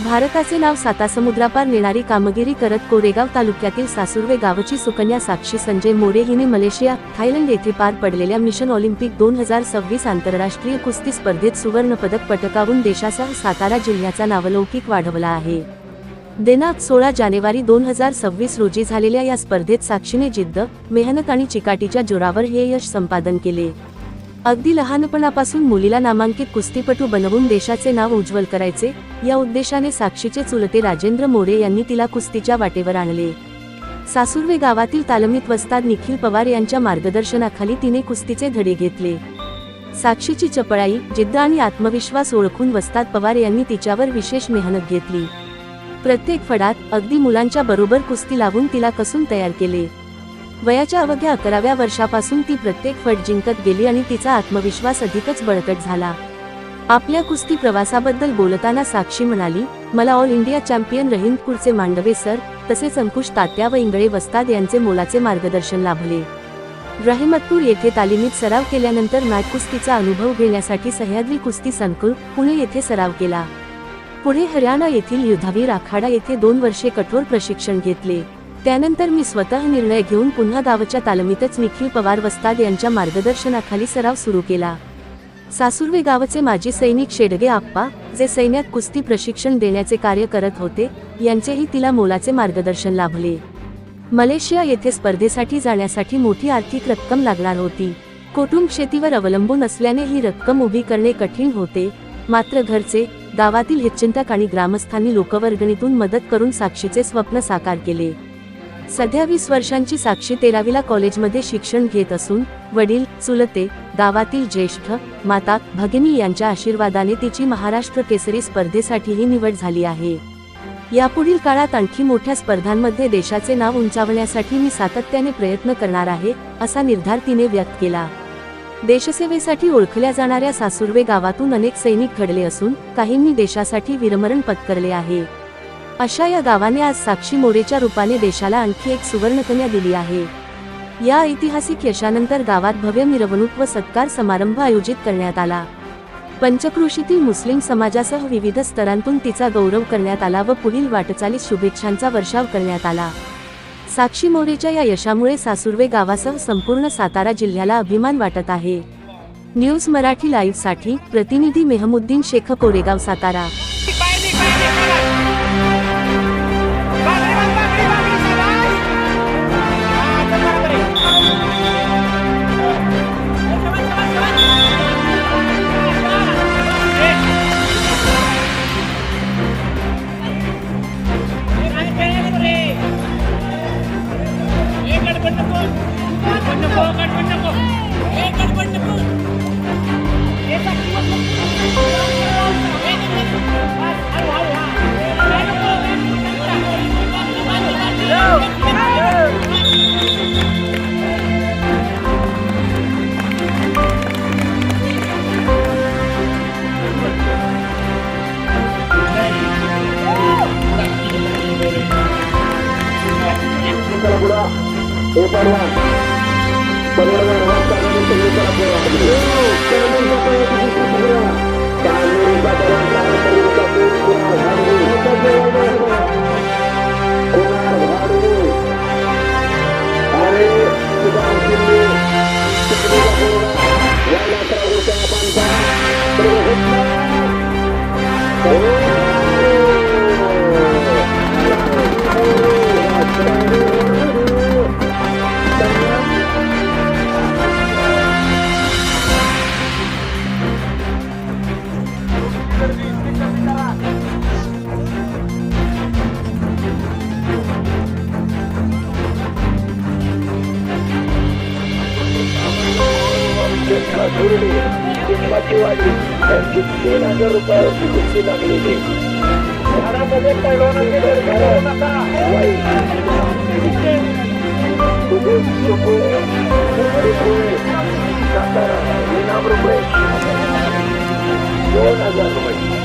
भारताचे नाव सातासमुद्रापार नेणारी कामगिरी करत कोरेगाव तालुक्यातील सासुर्वे गावची सुकन्या साक्षी संजय मोरे हिने मलेशिया, थायलंड येथे पार पडलेल्या मिशन ऑलिम्पिक 2026 आंतरराष्ट्रीय कुस्ती स्पर्धेत सुवर्ण पदक पटकावून देशासह सातारा जिल्ह्याचा नावलौकिक वाढवला आहे। दिनांक 16 जानेवारी 2026 रोजी झालेल्या या स्पर्धेत साक्षीने जिद्द, मेहनत आणि चिकाटीच्या जोरावर हे यश संपादन केले। अगदी लहानपणापासून मुलीला नामांकित कुस्तीपटू बनवून देशाचे नाव उज्ज्वल करायचे या उद्देशाने साक्षीचे चुलते राजेंद्र मोरे यांनी तिला कुस्तीच्या वाटेवर आणले। सासुर्वे गावातील तालमीत वस्ताद निखिल पवार यांच्या मार्गदर्शनाखाली तिने कुस्तीचे धडे घेतले। साक्षीची चपळाई, जिद्द आणि आत्मविश्वास ओळखून वस्ताद पवार यांनी तिच्यावर विशेष मेहनत घेतली। प्रत्येक फडात अगदी मुलांच्या बरोबर कुस्ती लावून तिला कसून तयार केले। वयाच्या अवघ्या 11व्या वर्षापासून ती प्रत्येक फट जिंकत गेली आणि तिचा आत्मविश्वास अधिकच बळकट झाला। आपल्या कुस्ती प्रवासाबद्दल बोलताना साक्षी म्हणाली, मला ऑल इंडिया चॅम्पियन रहिंदपूरचे मांडवे सर तसेच अंकुश तात्या व इंगळे वस्ताद यांचे मोलाचे मार्गदर्शन लाभले। रहिमतपूर येथे तालिमीत सराव केल्यानंतर मॅट कुस्तीचा अनुभव घेण्यासाठी सह्याद्री कुस्ती संकुल, पुणे येथे सराव केला। पुढे हरियाणा येथील युद्धावीर आखाडा येथे 2 वर्षे कठोर प्रशिक्षण घेतले। त्यानंतर मी स्वतः निर्णय घेऊन पुन्हा गावच्या तालमीतच निखिल पवार वस्ताद यांच्या मार्गदर्शनाखाली सराव सुरू केला। सासुर्वे गावचे माजी सैनिक शेडगे आप्पा, जे सैन्यात कुस्ती प्रशिक्षण देण्याचे कार्य करत होते, यांचेही तिला मोलाचे मार्गदर्शन लाभले। मलेशिया येथे स्पर्धेसाठी जाण्यासाठी मोठी आर्थिक रक्कम लागणार होती। कुटुंब शेतीवर अवलंबून असल्याने ही रक्कम उभी करणे कठीण होते, मात्र घरचे, गावातील हितचिंतक आणि ग्रामस्थांनी लोकवर्गणीतून मदत करून साक्षीचे स्वप्न साकार केले। सध्या 20 वर्षांची साक्षी 13वीला कॉलेजमध्ये शिक्षण घेत असून वडील, चुलते, गावातील ज्येष्ठ, माता, भगिनी यांच्या आशीर्वादाने तिची महाराष्ट्र केसरी स्पर्धेसाठीही निवड झाली आहे। यापुढील काळात आणखी मोठ्या स्पर्धांमध्ये देशाचे नाव उंचावण्यासाठी मी सातत्याने प्रयत्न करणार आहे, असा निर्धार तिने व्यक्त केला। देशसेवेसाठी ओळखल्या जाणाऱ्या सासुर्वे गावातून अनेक सैनिक घडले असून काहींनी देशासाठी वीरमरण पत्करले आहे। अशा या गावाने आज साक्षी मोरेच्या रूपाने देशाला आणखी एक सुवर्णकन्या दिली आहे। या ऐतिहासिक यशानंतर गावात भव्य मिरवणूक व सत्कार समारंभ आयोजित करण्यात आला। पंचक्रोशीतील मुस्लिम समाजासह विविध स्तरांतून तिचा गौरव करण्यात आला व पुढील वाटचालीस शुभेच्छांचा वर्षाव करण्यात आला। साक्षी मोरेच्या या यशामुळे सासुर्वे गावासह संपूर्ण सातारा जिल्ह्याला अभिमान वाटत आहे। न्यूज मराठी लाईव्ह साठी प्रतिनिधी मेहमुद्दीन शेख, कोरेगाव, सातारा। त्यांची 3,000 रुपयावरची कुस्ती लागलेली घरामध्ये पैलवानांनी जर घालवू नका सातारा 2,000 रुपये